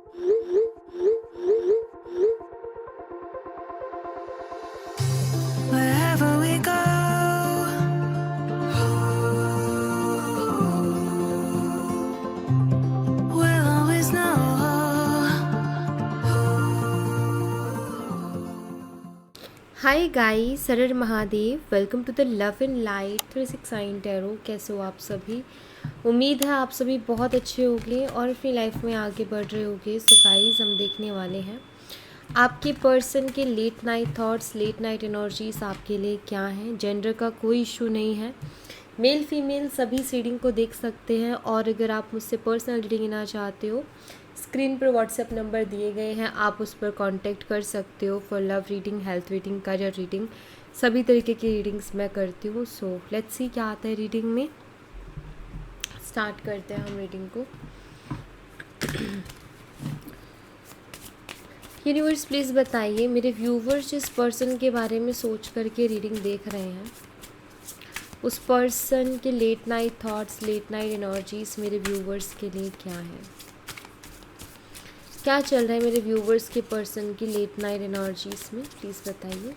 Wherever we go, we'll always know. Hi guys, सरर Mahadev. Welcome to the love and light 369 tarot. कैसे हो आप सभी? उम्मीद है आप सभी बहुत अच्छे होंगे और अपनी लाइफ में आगे बढ़ रहे होंगे। सो गाइस, हम देखने वाले हैं आपके पर्सन के late night thoughts, late night energies आपके लिए क्या हैं। जेंडर का कोई इशू नहीं है, मेल फीमेल सभी इस रीडिंग को देख सकते हैं। और अगर आप मुझसे पर्सनल रीडिंग लेना चाहते हो, स्क्रीन पर व्हाट्सएप नंबर दिए गए हैं, आप उस पर कांटेक्ट कर सकते हो for love reading, health reading, career reading, सभी तरीके की रीडिंग्स मैं करती हूँ। सो लेट्स सी क्या आता है रीडिंग में। स्टार्ट करते हैं हम रीडिंग को। यूनिवर्स प्लीज़ बताइए, मेरे व्यूवर्स जिस पर्सन के बारे में सोच करके रीडिंग देख रहे हैं, उस पर्सन के late night thoughts, late night energies मेरे व्यूवर्स के लिए क्या है। क्या चल रहा है मेरे व्यूवर्स के पर्सन की लेट नाइट एनर्जीज में, प्लीज़ बताइए।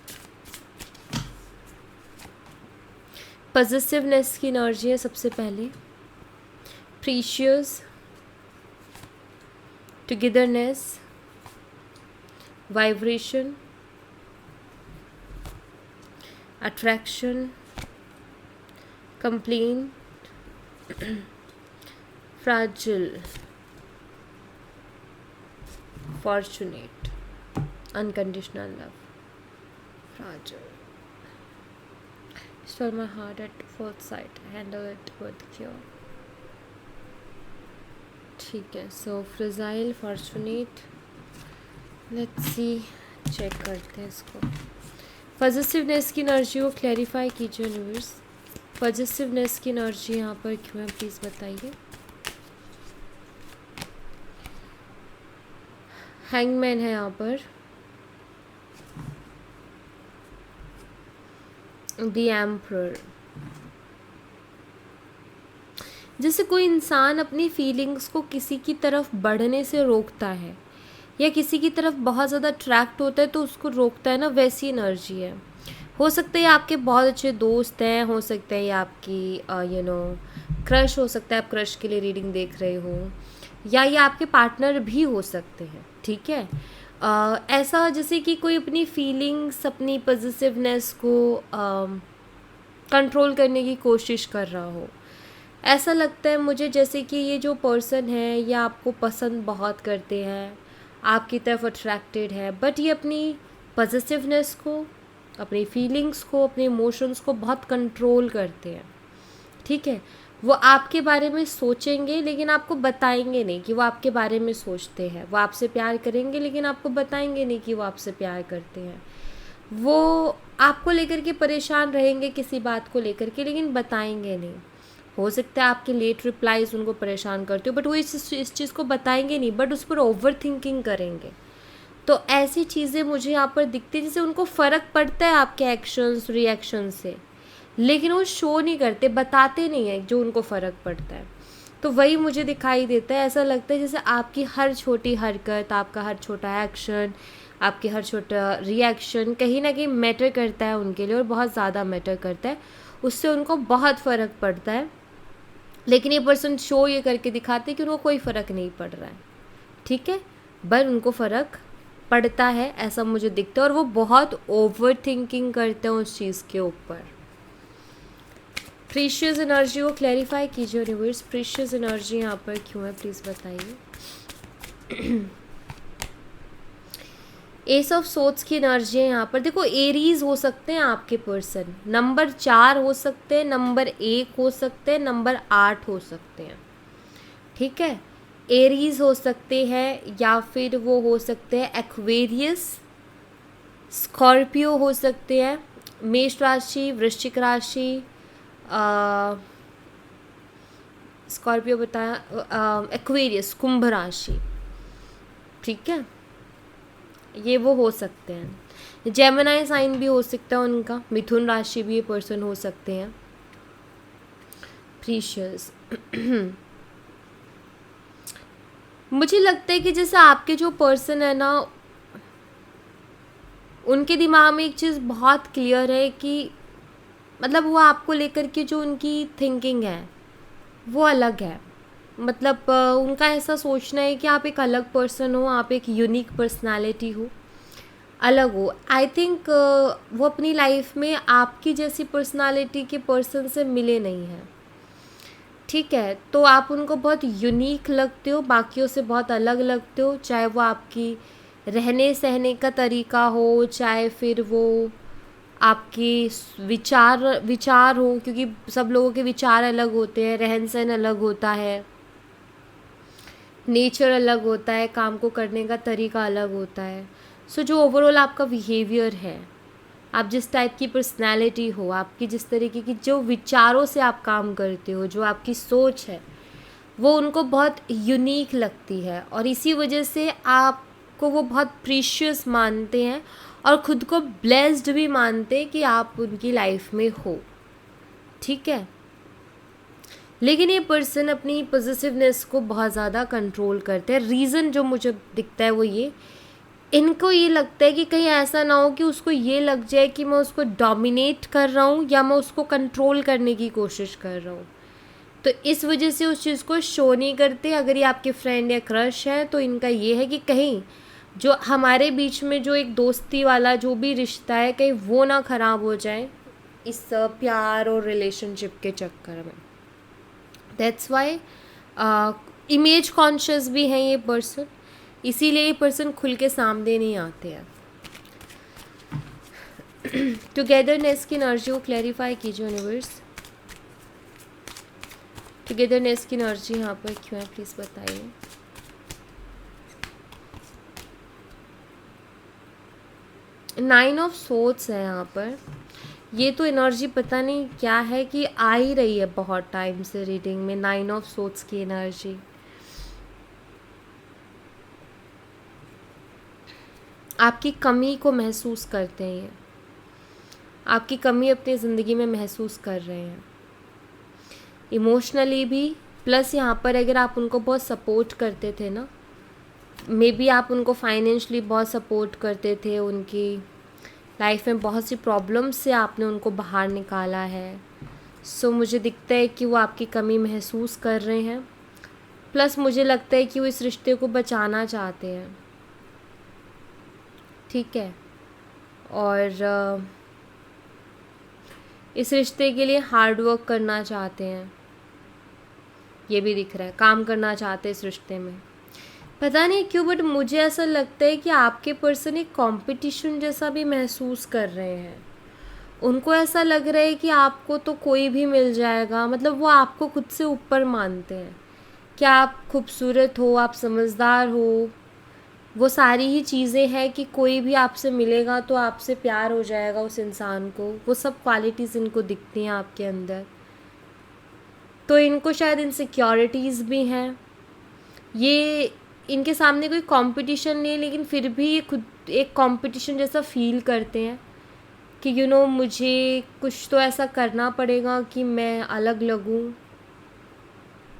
पॉजिटिवनेस की एनर्जी है सबसे पहले, precious, togetherness, vibration, attraction, complain, fragile, fortunate, unconditional love, fragile. Store my heart at fourth sight, handle it with cure. ठीक है, so fragile, fortunate. Let's see, check करते हैं इसको। पॉजिटिवनेस की एनर्जी को क्लैरिफाई कीजिए यूनिवर्स। पॉजिटिवनेस की energy यहाँ पर क्यों है, प्लीज़ बताइए। हैंगमैन है यहाँ पर, द एम्परर। जैसे कोई इंसान अपनी फीलिंग्स को किसी की तरफ बढ़ने से रोकता है या किसी की तरफ बहुत ज़्यादा अट्रैक्ट होता है तो उसको रोकता है ना, वैसी एनर्जी है। हो सकता है आपके बहुत अच्छे दोस्त हैं, हो सकता है ये आपकी क्रश हो सकता है, आप क्रश के लिए रीडिंग देख रहे हो, या ये आपके पार्टनर भी हो सकते हैं। ठीक है, ऐसा जैसे कि कोई अपनी फीलिंग्स, अपनी पॉजिटिवनेस को कंट्रोल करने की कोशिश कर रहा हो। ऐसा लगता है मुझे जैसे कि ये जो पर्सन है ये आपको पसंद बहुत करते हैं, आपकी तरफ अट्रैक्टेड है, बट ये अपनी पॉजिटिवनेस को, अपनी फीलिंग्स को, अपने इमोशंस को बहुत कंट्रोल करते हैं। ठीक है, वो आपके बारे में सोचेंगे लेकिन आपको बताएंगे नहीं कि वो आपके बारे में सोचते हैं। वो आपसे प्यार करेंगे लेकिन आपको बताएंगे नहीं कि वो आपसे प्यार करते हैं। वो आपको लेकर के परेशान रहेंगे किसी बात को लेकर के, लेकिन बताएंगे नहीं। हो सकता है आपके लेट रिप्लाईज उनको परेशान करते हो, बट वो इस चीज़ को बताएंगे नहीं, बट उस पर ओवर थिंकिंग करेंगे। तो ऐसी चीज़ें मुझे यहाँ पर दिखती है, जैसे उनको फ़र्क पड़ता है आपके एक्शंस, रिएक्शन से, लेकिन वो शो नहीं करते, बताते नहीं है जो उनको फ़र्क पड़ता है। तो वही मुझे दिखाई देता है। ऐसा लगता है जैसे आपकी हर छोटी हरकत, आपका हर छोटा एक्शन, आपके हर छोटा रिएक्शन कहीं ना कहीं मैटर करता है उनके लिए, और बहुत ज़्यादा मैटर करता है। उससे उनको बहुत फ़र्क पड़ता है, लेकिन ये पर्सन शो ये करके दिखाते हैं कि उनको कोई फ़र्क नहीं पड़ रहा है। ठीक है, पर उनको फ़र्क पड़ता है, ऐसा मुझे दिखता है। और वो बहुत ओवर थिंकिंग करते हैं उस चीज़ के ऊपर। प्रीशियस एनर्जी को क्लैरिफाई कीजिए यूनिवर्स। प्रीशियस एनर्जी यहाँ पर क्यों है, प्लीज़ बताइए। एस ऑफ सोट्स की एनर्जी है यहाँ पर। देखो, एरीज हो सकते हैं आपके पर्सन, नंबर 4 हो सकते हैं, नंबर 1 हो सकते हैं, नंबर 8 हो सकते हैं। ठीक है, एरीज हो सकते हैं, या फिर वो हो सकते हैं एक्वेरियस, स्कॉर्पियो हो सकते हैं, मेष राशि, वृश्चिक राशि, स्कॉर्पियो बताया, एक्वेरियस, कुंभ राशि। ठीक है, ये वो हो सकते हैं। जेमिनी साइन भी हो सकता है उनका, मिथुन राशि भी ये पर्सन हो सकते हैं। प्रीशियस मुझे लगता है कि जैसे आपके जो पर्सन है ना, उनके दिमाग में एक चीज़ बहुत क्लियर है कि मतलब वो आपको लेकर के जो उनकी थिंकिंग है वो अलग है। मतलब उनका ऐसा सोचना है कि आप एक अलग पर्सन हो, आप एक यूनिक पर्सनालिटी हो, अलग हो। आई थिंक वो अपनी लाइफ में आपकी जैसी पर्सनालिटी के पर्सन से मिले नहीं हैं, ठीक है। तो आप उनको बहुत यूनिक लगते हो, बाकियों से बहुत अलग लगते हो, चाहे वो आपकी रहने सहने का तरीका हो, चाहे फिर वो आपकी विचार विचार हो, क्योंकि सब लोगों के विचार अलग होते हैं, रहन सहन अलग होता है, नेचर अलग होता है, काम को करने का तरीका अलग होता है। सो जो ओवरऑल आपका बिहेवियर है, आप जिस टाइप की पर्सनैलिटी हो, आपकी जिस तरीके की जो विचारों से आप काम करते हो, जो आपकी सोच है, वो उनको बहुत यूनिक लगती है और इसी वजह से आपको वो बहुत प्रीशियस मानते हैं और ख़ुद को ब्लेस्ड भी मानते हैं कि आप उनकी लाइफ में हो, ठीक है। लेकिन ये पर्सन अपनी पॉजिटिवनेस को बहुत ज़्यादा कंट्रोल करते हैं। रीज़न जो मुझे दिखता है वो ये, इनको ये लगता है कि कहीं ऐसा ना हो कि उसको ये लग जाए कि मैं उसको डोमिनेट कर रहा हूँ या मैं उसको कंट्रोल करने की कोशिश कर रहा हूँ। तो इस वजह से उस चीज़ को शो नहीं करते। अगर ये आपके फ्रेंड या क्रश है तो इनका ये है कि कहीं जो हमारे बीच में जो एक दोस्ती वाला जो भी रिश्ता है, कहीं वो ना ख़राब हो जाए इस प्यार और रिलेशनशिप के चक्कर में। दैट्स वाई इमेज कॉन्शियस भी हैं ये पर्सन, इसीलिए ये पर्सन खुल के सामने नहीं आते हैं। टुगेदरनेस की एनर्जी को क्लैरिफाई कीजिए यूनिवर्स। टुगेदरनेस की एनर्जी यहाँ पर क्यों है, प्लीज़ बताइए। नाइन ऑफ सोर्ड्स है यहाँ पर। ये तो एनर्जी पता नहीं क्या है कि आ ही रही है बहुत टाइम से रीडिंग में, नाइन ऑफ सोर्ड्स की एनर्जी। आपकी कमी को महसूस करते हैं, आपकी कमी अपनी ज़िंदगी में महसूस कर रहे हैं, इमोशनली भी। प्लस यहाँ पर अगर आप उनको बहुत सपोर्ट करते थे ना, मे बी आप उनको फाइनेंशली बहुत सपोर्ट करते थे, उनकी लाइफ में बहुत सी प्रॉब्लम्स से आपने उनको बाहर निकाला है। सो मुझे दिखता है कि वो आपकी कमी महसूस कर रहे हैं। प्लस मुझे लगता है कि वो इस रिश्ते को बचाना चाहते हैं, ठीक है। और इस रिश्ते के लिए हार्ड वर्क करना चाहते हैं, ये भी दिख रहा है, काम करना चाहते हैं इस रिश्ते में। पता नहीं क्यों बट मुझे ऐसा लगता है कि आपके पर्सन एक कंपटीशन जैसा भी महसूस कर रहे हैं। उनको ऐसा लग रहा है कि आपको तो कोई भी मिल जाएगा, मतलब वो आपको खुद से ऊपर मानते हैं कि आप खूबसूरत हो, आप समझदार हो, वो सारी ही चीज़ें हैं कि कोई भी आपसे मिलेगा तो आपसे प्यार हो जाएगा उस इंसान को। वो सब क्वालिटीज़ इनको दिखती हैं आपके अंदर। तो इनको शायद इनसिक्योरिटीज़ भी हैं। ये इनके सामने कोई कंपटीशन नहीं है, लेकिन फिर भी ये खुद एक कंपटीशन जैसा फील करते हैं कि मुझे कुछ तो ऐसा करना पड़ेगा कि मैं अलग लगूं,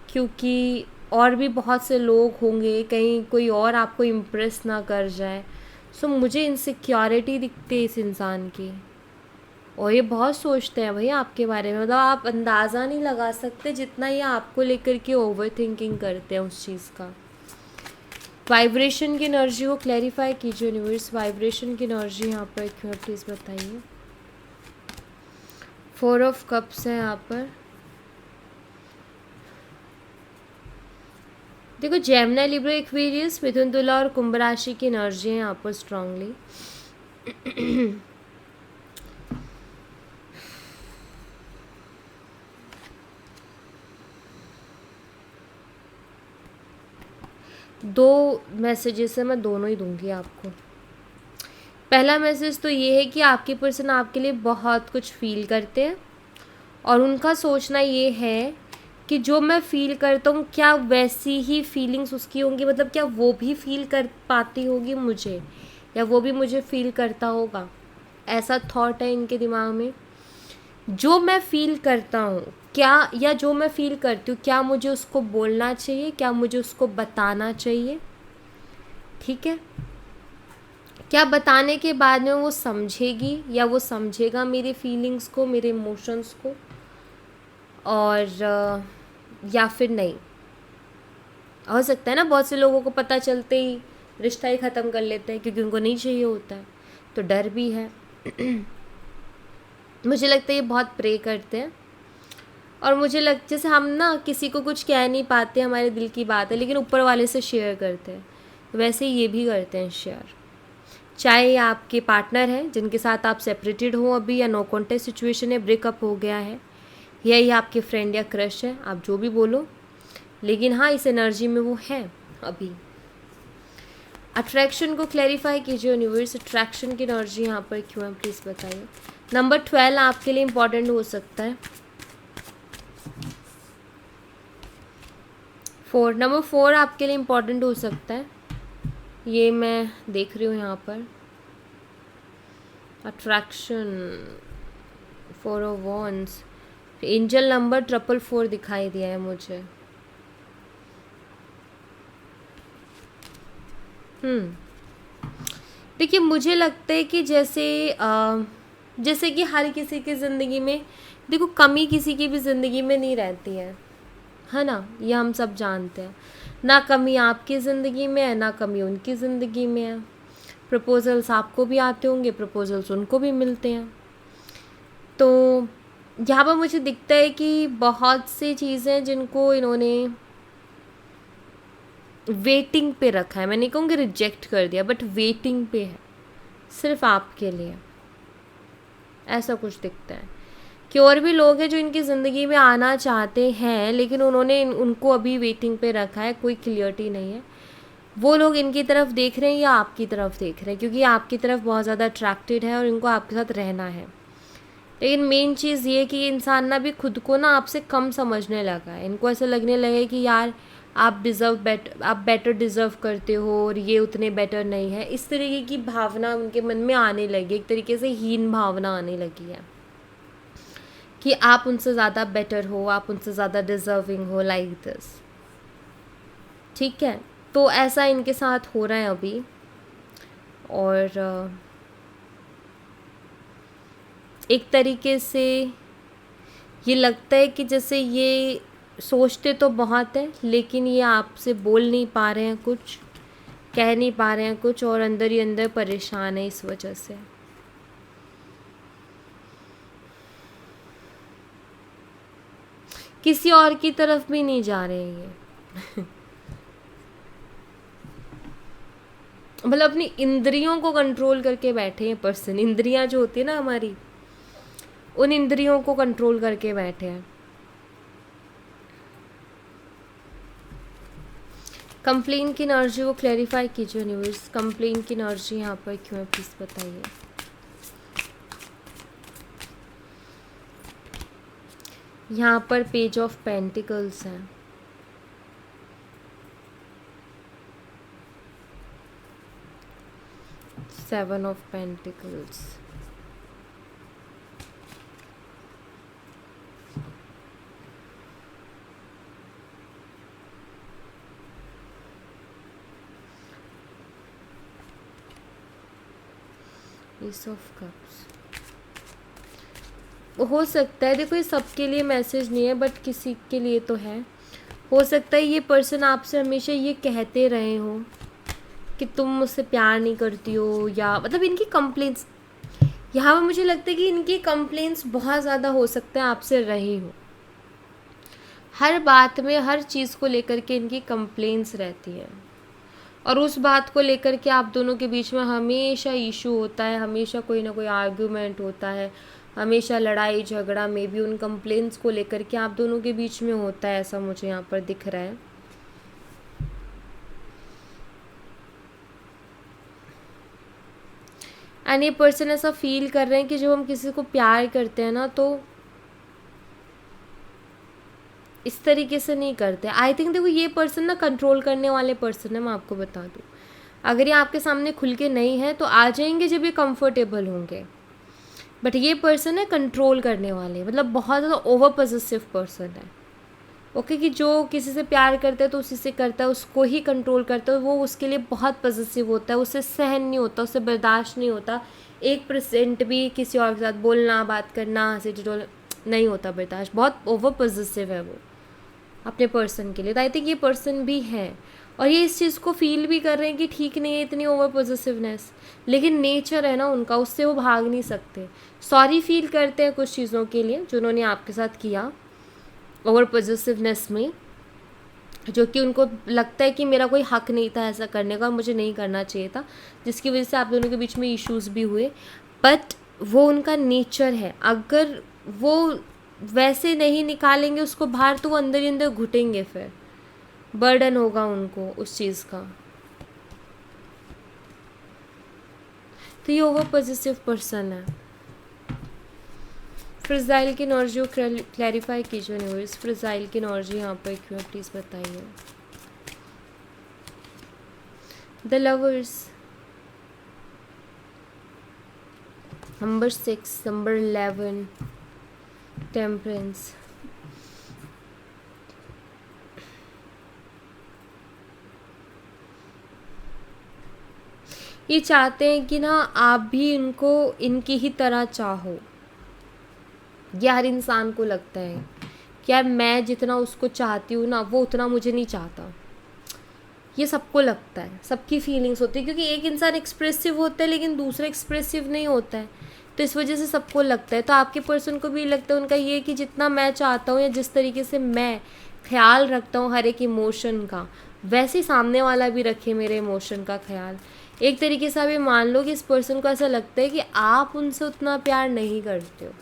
क्योंकि और भी बहुत से लोग होंगे, कहीं कोई और आपको इम्प्रेस ना कर जाए। सो मुझे इनसिक्योरिटी दिखती है इस इंसान की, और ये बहुत सोचते हैं भाई आपके बारे में। मतलब आप अंदाज़ा नहीं लगा सकते जितना ये आपको लेकर के ओवर थिंकिंग करते हैं उस चीज़ का। वाइब्रेशन की एनर्जी को क्लैरिफाई कीजिए यूनिवर्स। वाइब्रेशन की एनर्जी यहाँ पर क्यों है, प्लीज़ बताइए। 4 ऑफ कप्स है यहाँ पर। देखो जेमिनी, लिब्रा, एक्वेरियस, मिथुन, तुला और कुंभ राशि की एनर्जी है यहाँ पर स्ट्रांगली। दो मैसेजेस है, मैं दोनों ही दूंगी आपको। पहला मैसेज तो ये है कि आपके पर्सन आपके लिए बहुत कुछ फील करते हैं और उनका सोचना ये है कि जो मैं फ़ील करता हूँ क्या वैसी ही फीलिंग्स उसकी होंगी, मतलब क्या वो भी फील कर पाती होगी मुझे, या वो भी मुझे फील करता होगा। ऐसा थॉट है इनके दिमाग में। जो मैं फ़ील करता हूँ क्या, या जो मैं फ़ील करती हूँ क्या मुझे उसको बोलना चाहिए, क्या मुझे उसको बताना चाहिए, ठीक है। क्या बताने के बाद में वो समझेगी या वो समझेगा मेरी फीलिंग्स को, मेरे इमोशंस को, और या फिर नहीं। हो सकता है ना बहुत से लोगों को पता चलते ही रिश्ता ही ख़त्म कर लेते हैं क्योंकि उनको नहीं चाहिए होता है, तो डर भी है। मुझे लगता है ये बहुत प्रे करते हैं, और मुझे जैसे हम ना किसी को कुछ कह नहीं पाते, हमारे दिल की बात है, लेकिन ऊपर वाले से शेयर करते हैं, वैसे ही ये भी करते हैं शेयर। चाहे ये आपके पार्टनर हैं जिनके साथ आप सेपरेटेड हो अभी, या नो कॉन्टेक्ट सिचुएशन है, ब्रेकअप हो गया है, या ये आपके फ्रेंड या क्रश है, आप जो भी बोलो, लेकिन हाँ इस एनर्जी में वो है अभी। अट्रैक्शन को क्लैरिफाई कीजिए यूनिवर्स, अट्रैक्शन की एनर्जी यहाँ पर क्यों है, प्लीज़ बताइए। नंबर 12 आपके लिए इम्पॉर्टेंट हो सकता है। नंबर 4 आपके लिए इम्पॉर्टेंट हो सकता है, ये मैं देख रही हूँ यहाँ पर। Attraction, 4 of wands, angel number 444 दिखाई दिया है मुझे। देखिए मुझे लगता है कि जैसे कि हर किसी की ज़िंदगी में, देखो कमी किसी की भी ज़िंदगी में नहीं रहती है ना, ये हम सब जानते हैं। ना कमी आपकी ज़िंदगी में है, ना कमी उनकी ज़िंदगी में है। प्रपोजल्स आपको भी आते होंगे, प्रपोजल्स उनको भी मिलते हैं। तो यहाँ पर मुझे दिखता है कि बहुत सी चीज़ें जिनको इन्होंने वेटिंग पे रखा है, मैं नहीं कहूँगी रिजेक्ट कर दिया, बट वेटिंग पे है सिर्फ आपके लिए, ऐसा कुछ दिखता है। कि और भी लोग हैं जो इनकी ज़िंदगी में आना चाहते हैं, लेकिन उन्होंने उनको अभी वेटिंग पे रखा है, कोई क्लियरिटी नहीं है। वो लोग इनकी तरफ देख रहे हैं या आपकी तरफ देख रहे हैं, क्योंकि आपकी तरफ बहुत ज़्यादा अट्रैक्टेड है और इनको आपके साथ रहना है। लेकिन मेन चीज़ ये कि इंसान ना भी खुद को ना आपसे कम समझने लगा है। इनको ऐसा लगने लगा कि यार आप बेटर डिज़र्व करते हो और ये उतने बेटर नहीं है। इस तरीके की भावना उनके मन में आने लगी, एक तरीके से हीन भावना आने लगी है कि आप उनसे ज़्यादा बेटर हो, आप उनसे ज़्यादा डिज़र्विंग हो, लाइक दिस, ठीक है। तो ऐसा इनके साथ हो रहा है अभी। और एक तरीके से ये लगता है कि जैसे ये सोचते तो बहुत है, लेकिन ये आपसे बोल नहीं पा रहे हैं कुछ, कह नहीं पा रहे हैं कुछ, और अंदर ही अंदर परेशान है इस वजह से। किसी और की तरफ भी नहीं जा रहे हैं ये। मतलब अपनी इंद्रियों को कंट्रोल करके बैठे हैं पर्सन। इंद्रियां जो होती है ना हमारी, उन इंद्रियों को कंट्रोल करके बैठे हैं। कंप्लेन की एनर्जी को क्लैरिफाई कीजिए यूनिवर्स, कंप्लेन की एनर्जी यहाँ पर क्यों है, प्लीज़ बताइए। यहाँ पर पेज ऑफ पेंटिकल्स है, seven of pentacles, S of cups. हो सकता है, देखो ये सबके लिए मैसेज नहीं है, बट किसी के लिए तो है। हो सकता है ये पर्सन आपसे हमेशा ये कहते रहे हो कि तुम मुझसे प्यार नहीं करती हो, या मतलब इनकी कंप्लेंट्स यहाँ पर मुझे लगता है कि इनकी कंप्लेंट्स बहुत ज़्यादा हो सकता है आपसे रही हो। हर बात में, हर चीज़ को लेकर के इनकी कंप्लेंट्स रहती हैं, और उस बात को लेकर के आप दोनों के बीच में हमेशा इशू होता है, हमेशा कोई ना कोई आर्ग्यूमेंट होता है, हमेशा लड़ाई झगड़ा में भी उन कंप्लेंट्स को लेकर के आप दोनों के बीच में होता है, ऐसा मुझे यहाँ पर दिख रहा है। एंड ये पर्सन ऐसा फील कर रहे हैं कि जब हम किसी को प्यार करते हैं ना, तो इस तरीके से नहीं करते। आई थिंक देखो ये पर्सन ना कंट्रोल करने वाले पर्सन है, मैं आपको बता दूँ। अगर ये आपके सामने खुल के नहीं है तो आ जाएंगे जब ये कंफर्टेबल होंगे, बट ये पर्सन है कंट्रोल करने वाले, मतलब बहुत ज़्यादा ओवर पॉसेसिव पर्सन है। ओके कि जो किसी से प्यार करता है तो उसी से करता है, उसको ही कंट्रोल करता है, वो उसके लिए बहुत पॉसेसिव होता है, उसे सहन नहीं होता, उसे बर्दाश्त नहीं होता 1% भी किसी और के साथ बोलना, बात करना, हंसी ठिठोल नहीं होता बर्दाश्त, बहुत ओवर पॉसेसिव है वो अपने पर्सन के लिए। तो आई थिंक ये पर्सन भी है और ये इस चीज़ को फील भी कर रहे हैं कि ठीक नहीं है इतनी ओवर पॉसेसिवनेस, लेकिन नेचर है ना उनका, उससे वो भाग नहीं सकते। सॉरी फील करते हैं कुछ चीज़ों के लिए जो उन्होंने आपके साथ किया ओवर पॉसेसिवनेस में, जो कि उनको लगता है कि मेरा कोई हक नहीं था ऐसा करने का, मुझे नहीं करना चाहिए था, जिसकी वजह से आप दोनों के बीच में इश्यूज भी हुए। बट वो उनका नेचर है, अगर वो वैसे नहीं निकालेंगे उसको बाहर तो वो अंदर ही अंदर घुटेंगे, फिर बर्डन होगा उनको उस चीज़ का। तो ये ओवर पॉसेसिव पर्सन है। फ्रिजाइल की एनर्जी को क्लैरिफाई कीजिए यूनिवर्स, फ्रिजाइल की एनर्जी यहाँ पर क्यों है प्लीज़ बताइए। The lovers, number 6, number 11, temperance. ये चाहते हैं कि ना आप भी इनको इनकी ही तरह चाहो। ये हर इंसान को लगता है कि यार मैं जितना उसको चाहती हूँ ना वो उतना मुझे नहीं चाहता। ये सबको लगता है, सबकी फीलिंग्स होती है, क्योंकि एक इंसान एक्सप्रेसिव होता है लेकिन दूसरा एक्सप्रेसिव नहीं होता है, तो इस वजह से सबको लगता है। तो आपके पर्सन को भी लगता है, उनका ये कि जितना मैं चाहता हूँ या जिस तरीके से मैं ख्याल रखता हूँ हर एक इमोशन का, वैसे ही सामने वाला भी रखे मेरे इमोशन का ख्याल। एक तरीके से आप ये मान लो कि इस पर्सन को ऐसा लगता है कि आप उनसे उतना प्यार नहीं करते हो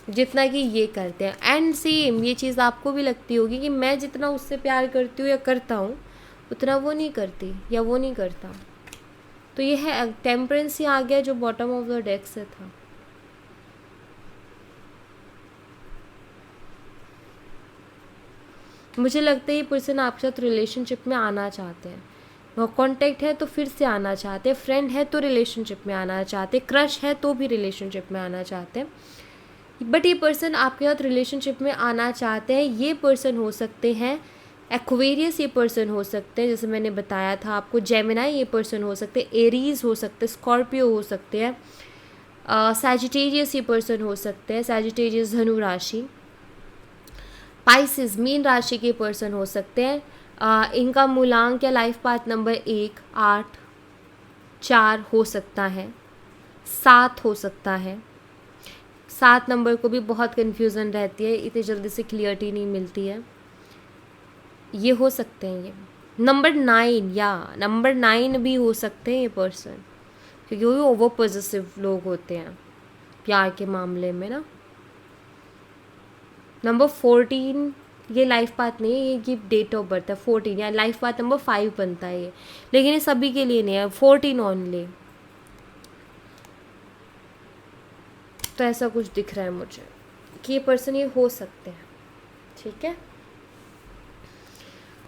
जितना कि ये करते हैं। एंड सेम ये चीज़ आपको भी लगती होगी कि मैं जितना उससे प्यार करती हूँ या करता हूँ उतना वो नहीं करती या वो नहीं करता। तो ये है टेम्परेंस ही आ गया जो बॉटम ऑफ द डेक से था। मुझे लगता है ये पर्सन आपके साथ रिलेशनशिप में आना चाहते हैं, कांटेक्ट है तो फिर से आना चाहते हैं, फ्रेंड है तो रिलेशनशिप में आना चाहते हैं, क्रश है तो भी रिलेशनशिप में आना चाहते हैं। बट ये पर्सन आपके साथ रिलेशनशिप में आना चाहते हैं। ये पर्सन हो सकते हैं एक्वेरियस, ये पर्सन हो सकते हैं जैसे मैंने बताया था आपको, जेमिनाई ये पर्सन हो सकते हैं, एरीज हो सकते हैं, स्कॉर्पियो हो सकते हैं, सैजिटेरियस ये पर्सन हो सकते हैं, सैजिटेरियस धनु राशि, पाइसिस मीन राशि के पर्सन हो सकते हैं। इनका मूलांक या लाइफ पाथ नंबर 1, 8, 4 हो सकता है, 7 हो सकता है। 7 नंबर को भी बहुत कन्फ्यूज़न रहती है, इतनी जल्दी से क्लियरिटी नहीं मिलती है। ये हो सकते हैं ये नंबर 9 या नंबर 9 भी हो सकते हैं ये पर्सन, क्योंकि वो भी ओवर पॉसेसिव लोग होते हैं प्यार के मामले में ना। नंबर 14 ये लाइफ पाथ नहीं है, ये डेट ऑफ बर्थ है 14, या लाइफ पाथ नंबर 5 बनता है ये, लेकिन ये सभी के लिए नहीं है, 14 ओनली। तो ऐसा कुछ दिख रहा है मुझे कि ये पर्सन ये हो सकते हैं। ठीक है,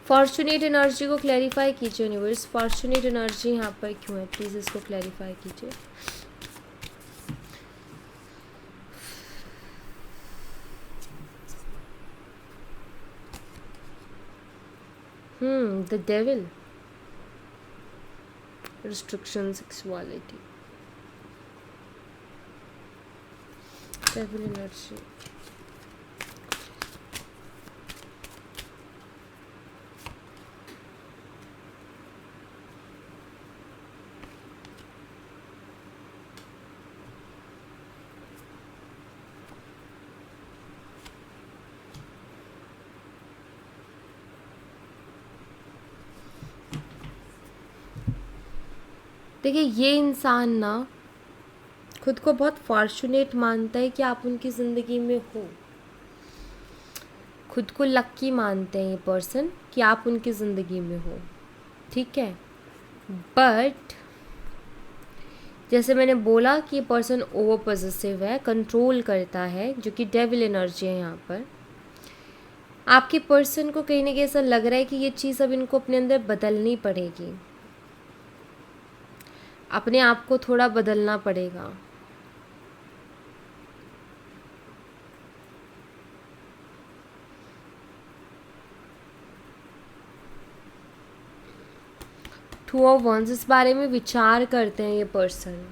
फॉर्चुनेट एनर्जी को क्लैरिफाई कीजिए यूनिवर्स, फॉर्चुनेट एनर्जी यहाँ पर क्यों है प्लीज़ इसको क्लैरिफाई कीजिए। The devil, restriction, sexuality, devil energy. देखिए ये इंसान ना खुद को बहुत फॉर्चुनेट मानता है कि आप उनकी ज़िंदगी में हो, खुद को लक्की मानते हैं ये पर्सन कि आप उनकी ज़िंदगी में हो। ठीक है, बट जैसे मैंने बोला कि ये पर्सन ओवर पॉसेसिव है, कंट्रोल करता है, जो कि डेविल एनर्जी है यहाँ पर। आपके पर्सन को कहीं ना कहीं ऐसा लग रहा है कि ये चीज़ अब इनको अपने अंदर बदलनी पड़ेगी, अपने आप को थोड़ा बदलना पड़ेगा। टू ऑफ वंस, इस बारे में विचार करते हैं ये पर्सन।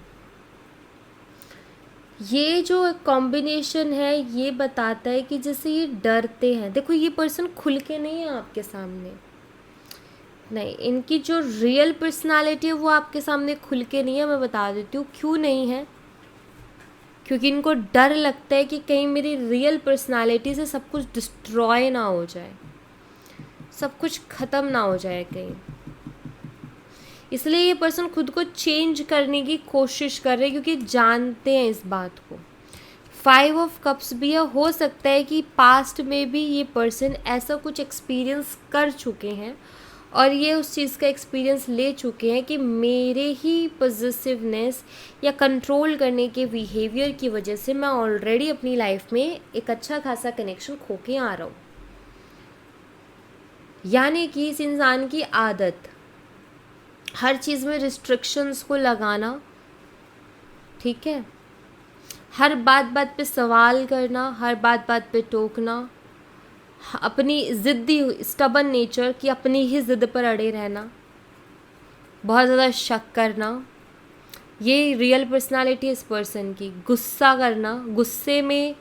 ये जो कॉम्बिनेशन है ये बताता है कि जैसे ये डरते हैं। देखो ये पर्सन खुल के नहीं है आपके सामने, नहीं, इनकी जो रियल पर्सनालिटी है वो आपके सामने खुल के नहीं है। मैं बता देती हूँ क्यों नहीं है, क्योंकि इनको डर लगता है कि कहीं मेरी रियल पर्सनालिटी से सब कुछ डिस्ट्रॉय ना हो जाए, सब कुछ ख़त्म ना हो जाए कहीं। इसलिए ये पर्सन खुद को चेंज करने की कोशिश कर रहे हैं, क्योंकि जानते हैं इस बात को। 5 ऑफ कप्स भी है, हो सकता है कि पास्ट में भी ये पर्सन ऐसा कुछ एक्सपीरियंस कर चुके हैं और ये उस चीज़ का एक्सपीरियंस ले चुके हैं कि मेरे ही पॉजिटिवनेस या कंट्रोल करने के बिहेवियर की वजह से मैं ऑलरेडी अपनी लाइफ में एक अच्छा खासा कनेक्शन खो के आ रहा हूँ। यानी कि इस इंसान की आदत हर चीज़ में रिस्ट्रिक्शंस को लगाना, ठीक है, हर बात बात पे सवाल करना, हर बात बात पे टोकना, अपनी ज़िद्दी स्टबन नेचर की अपनी ही ज़िद पर अड़े रहना, बहुत ज़्यादा शक करना, ये रियल पर्सनालिटी इस पर्सन की। गुस्सा करना, गुस्से में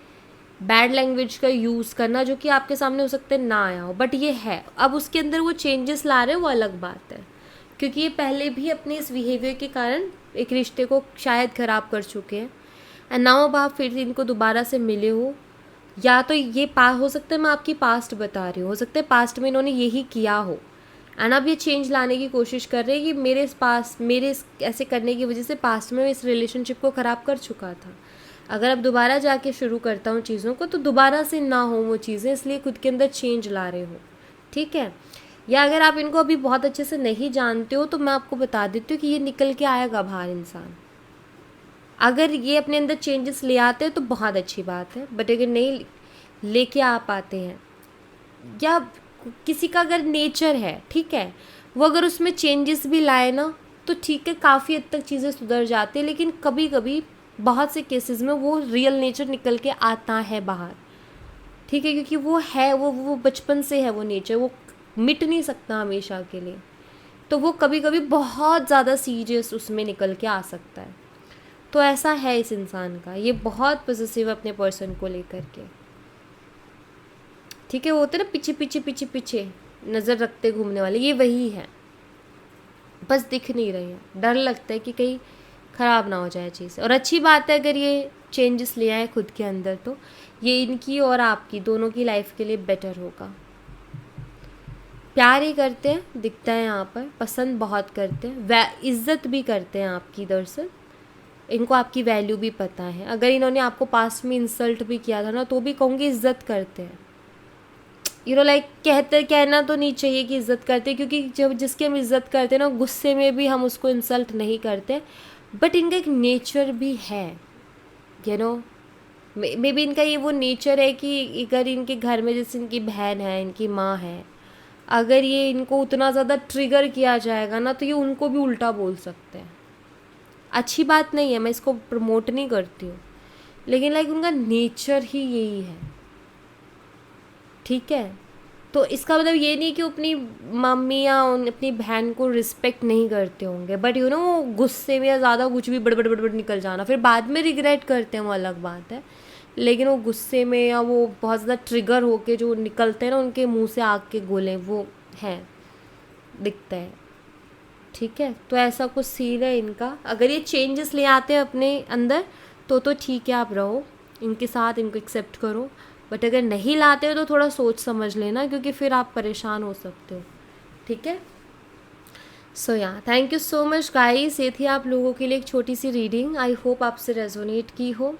बैड लैंग्वेज का यूज़ करना, जो कि आपके सामने हो सकता है ना आया हो, बट ये है। अब उसके अंदर वो चेंजेस ला रहे हैं, वो अलग बात है, क्योंकि ये पहले भी अपने इस बिहेवियर के कारण एक रिश्ते को शायद ख़राब कर चुके हैं। एंड नाउ अब आप फिर इनको दोबारा से मिले हो, या तो ये हो सकता है मैं आपकी पास्ट बता रही हूँ, हो सकता है पास्ट में इन्होंने यही किया हो एंड अब ये चेंज लाने की कोशिश कर रहे हैं कि मेरे ऐसे करने की वजह से पास्ट में मैं इस रिलेशनशिप को ख़राब कर चुका था। अगर अब दोबारा जाके शुरू करता हूँ चीज़ों को तो दोबारा से ना हो वो चीज़ें, इसलिए खुद के अंदर चेंज ला रहे हो, ठीक है। या अगर आप इनको अभी बहुत अच्छे से नहीं जानते हो तो मैं आपको बता देती हूँ कि ये निकल के आएगा बाहर इंसान। अगर ये अपने अंदर चेंजेस ले आते हैं तो बहुत अच्छी बात है, बट अगर नहीं लेके आ पाते हैं, या किसी का अगर नेचर है, ठीक है, वो अगर उसमें चेंजेस भी लाए ना तो ठीक है, काफ़ी हद तक चीज़ें सुधर जाती है। लेकिन कभी कभी बहुत से केसेस में वो रियल नेचर निकल के आता है बाहर, ठीक है, क्योंकि वो है, वो बचपन से है वो नेचर, वो मिट नहीं सकता हमेशा के लिए। तो वो कभी कभी बहुत ज़्यादा सीरियस उसमें निकल के आ सकता है। तो ऐसा है इस इंसान का, ये बहुत पॉजिटिव अपने पर्सन को लेकर के, ठीक है। वो होते ना पीछे नज़र रखते घूमने वाले, ये वही है, बस दिख नहीं रहे हैं। डर लगता है कि कहीं ख़राब ना हो जाए चीज़। और अच्छी बात है अगर ये चेंजेस ले आए खुद के अंदर, तो ये इनकी और आपकी दोनों की लाइफ के लिए बेटर होगा। प्यार ही करते हैं, दिखता है यहाँ पर, पसंद बहुत करते हैं, इज़्ज़त भी करते हैं आपकी। दरअसल इनको आपकी वैल्यू भी पता है। अगर इन्होंने आपको पास्ट में इंसल्ट भी किया था ना तो भी कहूँगी इज़्ज़त करते हैं। लाइक कहना तो नहीं चाहिए कि इज़्ज़त करते हैं, क्योंकि जब जिसकी हम इज़्ज़त करते हैं ना, गुस्से में भी हम उसको इंसल्ट नहीं करते, बट इनका एक नेचर भी है, मे बी इनका ये वो नेचर है कि अगर इनके घर में जैसे इनकी बहन है, इनकी माँ है, अगर ये इनको उतना ज़्यादा ट्रिगर किया जाएगा ना तो ये उनको भी उल्टा बोल सकते हैं। अच्छी बात नहीं है, मैं इसको प्रमोट नहीं करती हूँ, लेकिन लाइक उनका नेचर ही यही है, ठीक है। तो इसका मतलब ये नहीं कि अपनी मम्मी या अपनी बहन को रिस्पेक्ट नहीं करते होंगे, बट वो गुस्से में या ज़्यादा कुछ भी बड़बड़ निकल जाना, फिर बाद में रिग्रेट करते हैं, वो अलग बात है। लेकिन वो गुस्से में या वो बहुत ज़्यादा ट्रिगर होके जो निकलते हैं ना, उनके मुंह से आग के गोले, वो हैं, दिखता है, ठीक है। तो ऐसा कुछ सीन है इनका। अगर ये चेंजेस ले आते हैं अपने अंदर तो ठीक है, आप रहो इनके साथ, इनको एक्सेप्ट करो। बट अगर नहीं लाते हो तो थोड़ा सोच समझ लेना, क्योंकि फिर आप परेशान हो सकते हो, ठीक है। सो या thank you so much guys, ये थी आप लोगों के लिए एक छोटी सी रीडिंग। आई होप आपसे रेजोनेट की हो,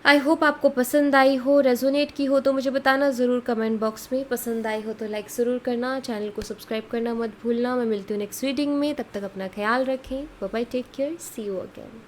आई होप आपको पसंद आई हो। रेजोनेट की हो तो मुझे बताना ज़रूर कमेंट बॉक्स में। पसंद आई हो तो लाइक ज़रूर करना, चैनल को सब्सक्राइब करना मत भूलना। मैं मिलती हूँ नेक्स्ट रीडिंग में, तब तक अपना ख्याल रखें। Bye bye, take care, see you again.